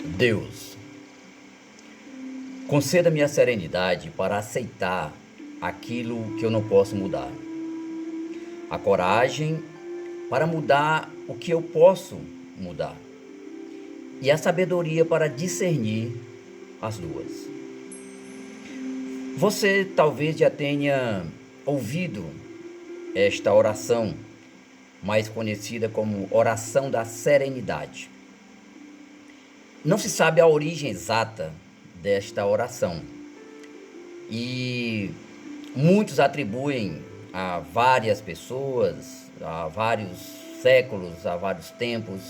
Deus, conceda-me a serenidade para aceitar aquilo que eu não posso mudar, a coragem para mudar o que eu posso mudar e a sabedoria para discernir as duas. Você talvez já tenha ouvido esta oração, mais conhecida como oração da serenidade. Não se sabe a origem exata desta oração e muitos atribuem a várias pessoas, a vários séculos, a vários tempos,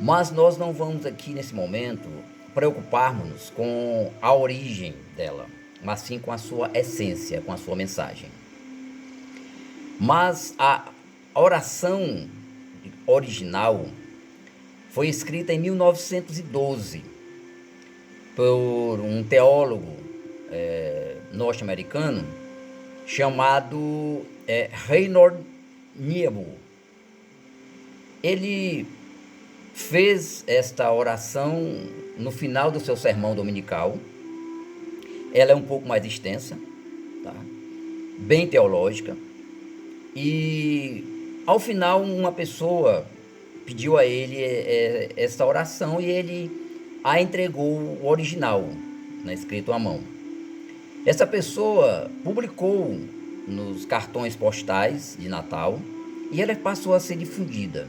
mas nós não vamos aqui nesse momento preocuparmos com a origem dela, mas sim com a sua essência, com a sua mensagem. Mas a oração original foi escrita em 1912 por um teólogo norte-americano chamado Reinhold Niebuhr. Ele fez esta oração no final do seu sermão dominical. Ela é um pouco mais extensa, tá? Bem teológica. E ao final uma pessoa pediu a ele esta oração e ele a entregou o original, né, escrito à mão. Essa pessoa publicou nos cartões postais de Natal e ela passou a ser difundida.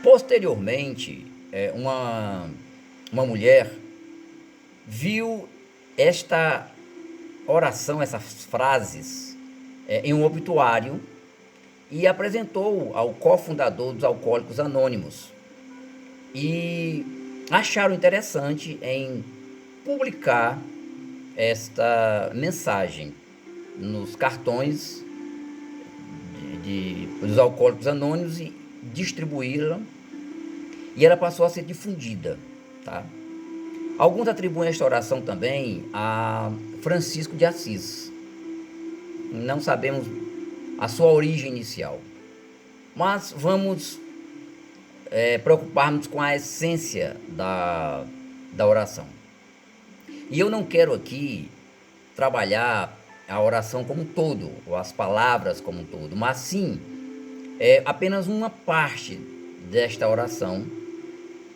Posteriormente, uma mulher viu esta oração, essas frases, em um obituário e apresentou ao cofundador dos Alcoólicos Anônimos. E acharam interessante em publicar esta mensagem nos cartões dos Alcoólicos Anônimos e distribuí-la, e ela passou a ser difundida, tá? Alguns atribuem esta oração também a Francisco de Assis. Não sabemos a sua origem inicial, mas vamos preocuparmos com a essência da oração. E eu não quero aqui trabalhar a oração como um todo, ou as palavras como um todo, mas sim apenas uma parte desta oração,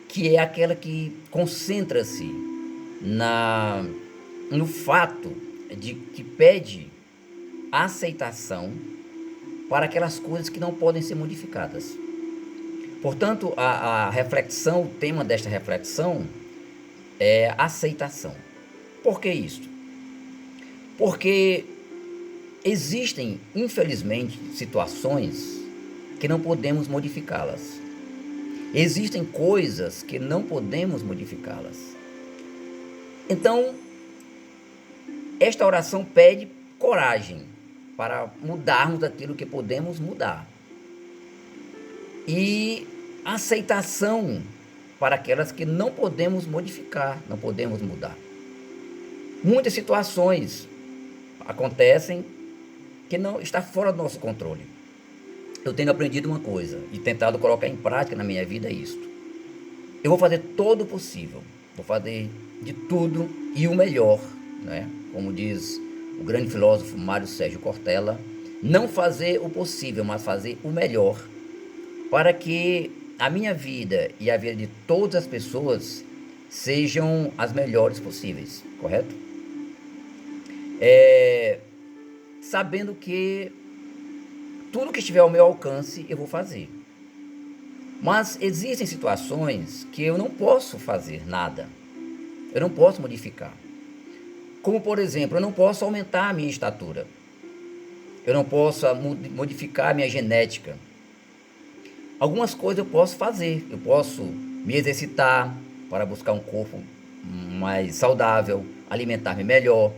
que é aquela que concentra-se no fato de que pede aceitação para aquelas coisas que não podem ser modificadas. Portanto, a reflexão, o tema desta reflexão é aceitação. Por que isso? Porque existem, infelizmente, situações que não podemos modificá-las. Existem coisas que não podemos modificá-las. Então, esta oração pede coragem para mudarmos aquilo que podemos mudar. E aceitação para aquelas que não podemos modificar, não podemos mudar. Muitas situações acontecem que não está fora do nosso controle. Eu tenho aprendido uma coisa e tentado colocar em prática na minha vida isto. Eu vou fazer todo o possível, vou fazer de tudo e o melhor, né? Como diz o grande filósofo Mário Sérgio Cortella, não fazer o possível, mas fazer o melhor, para que a minha vida e a vida de todas as pessoas sejam as melhores possíveis, correto? Sabendo que tudo que estiver ao meu alcance eu vou fazer. Mas existem situações que eu não posso fazer nada, eu não posso modificar. Como, por exemplo, eu não posso aumentar a minha estatura, eu não posso modificar a minha genética. Algumas coisas eu posso fazer, eu posso me exercitar para buscar um corpo mais saudável, alimentar-me melhor,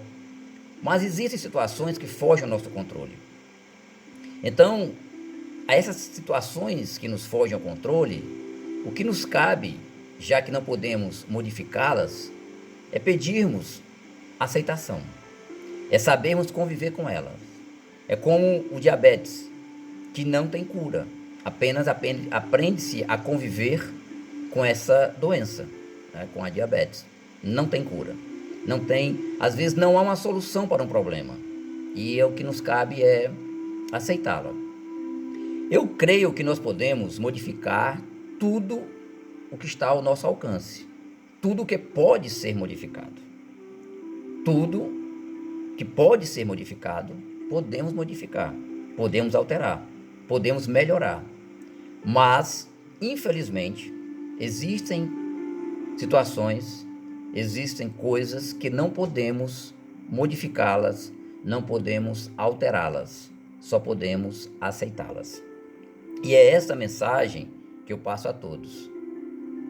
mas existem situações que fogem ao nosso controle. Então, a essas situações que nos fogem ao controle, o que nos cabe, já que não podemos modificá-las, é pedirmos aceitação, é sabermos conviver com elas. É como o diabetes, que não tem cura, apenas aprende-se a conviver com essa doença, né, com a diabetes. Não tem cura. Não tem, às vezes não há uma solução para um problema. E o que nos cabe é aceitá-la. Eu creio que nós podemos modificar tudo o que está ao nosso alcance. Tudo o que pode ser modificado. Tudo que pode ser modificado, podemos modificar, podemos alterar, podemos melhorar. Mas, infelizmente, existem situações, existem coisas que não podemos modificá-las, não podemos alterá-las, só podemos aceitá-las. E é essa mensagem que eu passo a todos.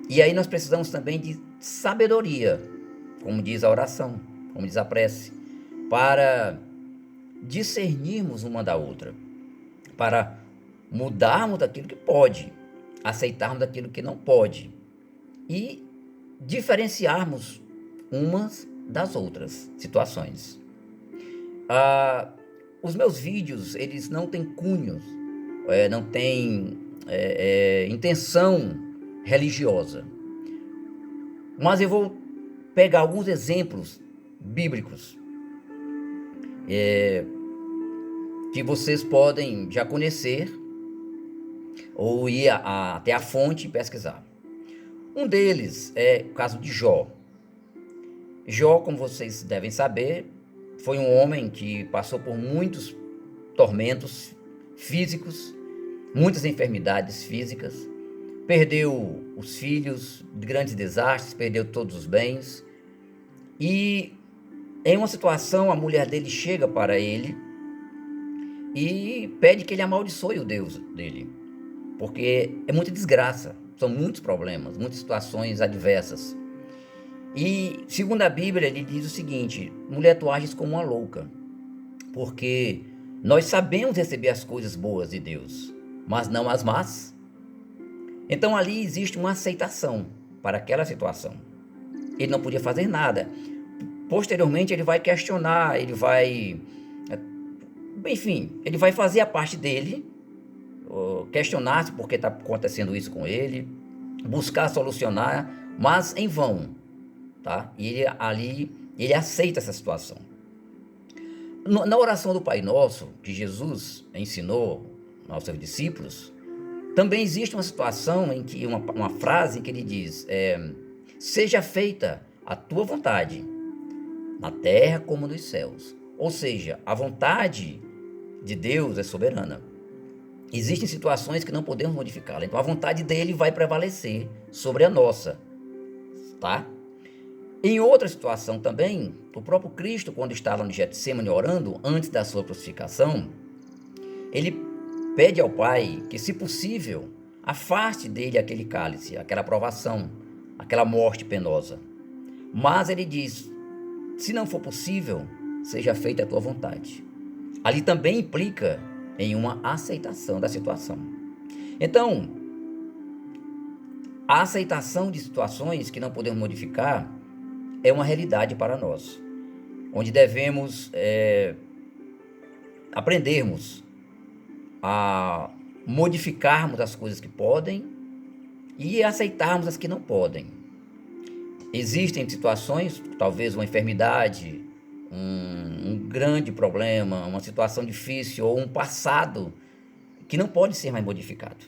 E aí nós precisamos também de sabedoria, como diz a oração, como diz a prece, para discernirmos uma da outra, para mudarmos daquilo que pode, aceitarmos daquilo que não pode e diferenciarmos umas das outras situações. Os meus vídeos, eles não têm cunhos, não têm intenção religiosa, mas eu vou pegar alguns exemplos bíblicos que vocês podem já conhecer ou ir até a fonte e pesquisar. Um deles é o caso de Jó. Jó, como vocês devem saber, foi um homem que passou por muitos tormentos físicos, muitas enfermidades físicas, perdeu os filhos, grandes desastres, perdeu todos os bens. E em uma situação, a mulher dele chega para ele e pede que ele amaldiçoe o Deus dele, porque é muita desgraça, são muitos problemas, muitas situações adversas. E, segundo a Bíblia, ele diz o seguinte: mulher, tu ages como uma louca, porque nós sabemos receber as coisas boas de Deus, mas não as más. Então ali existe uma aceitação para aquela situação. Ele não podia fazer nada. Posteriormente ele vai questionar, ele vai fazer a parte dele, questionar-se por que está acontecendo isso com ele, buscar solucionar, mas em vão, tá? E ele aceita essa situação. Na oração do Pai Nosso, que Jesus ensinou aos seus discípulos, também existe uma situação em que, uma frase em que ele diz, seja feita a tua vontade, na terra como nos céus. Ou seja, a vontade de Deus é soberana. Existem situações que não podemos modificá-la, então a vontade dele vai prevalecer sobre a nossa, tá? Em outra situação também, o próprio Cristo, quando estava no Getsêmani orando, antes da sua crucificação, ele pede ao Pai que, se possível, afaste dele aquele cálice, aquela provação, aquela morte penosa. Mas ele diz, se não for possível, seja feita a tua vontade. Ali também implica em uma aceitação da situação. Então, a aceitação de situações que não podemos modificar é uma realidade para nós, onde devemos aprendermos a modificarmos as coisas que podem e aceitarmos as que não podem. Existem situações, talvez uma enfermidade, um grande problema, uma situação difícil ou um passado que não pode ser mais modificado,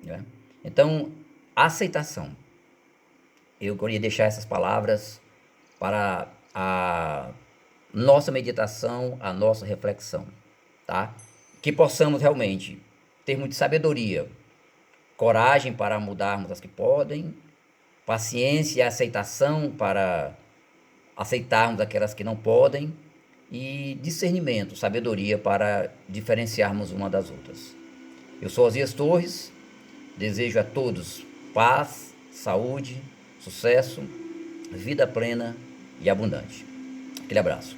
né? Então, a aceitação. Eu queria deixar essas palavras para a nossa meditação, a nossa reflexão, tá? Que possamos realmente ter muita sabedoria, coragem para mudarmos as que podem, paciência e aceitação para aceitarmos aquelas que não podem e discernimento, sabedoria para diferenciarmos uma das outras. Eu sou Osias Torres, desejo a todos paz, saúde, sucesso, vida plena e abundante. Aquele abraço.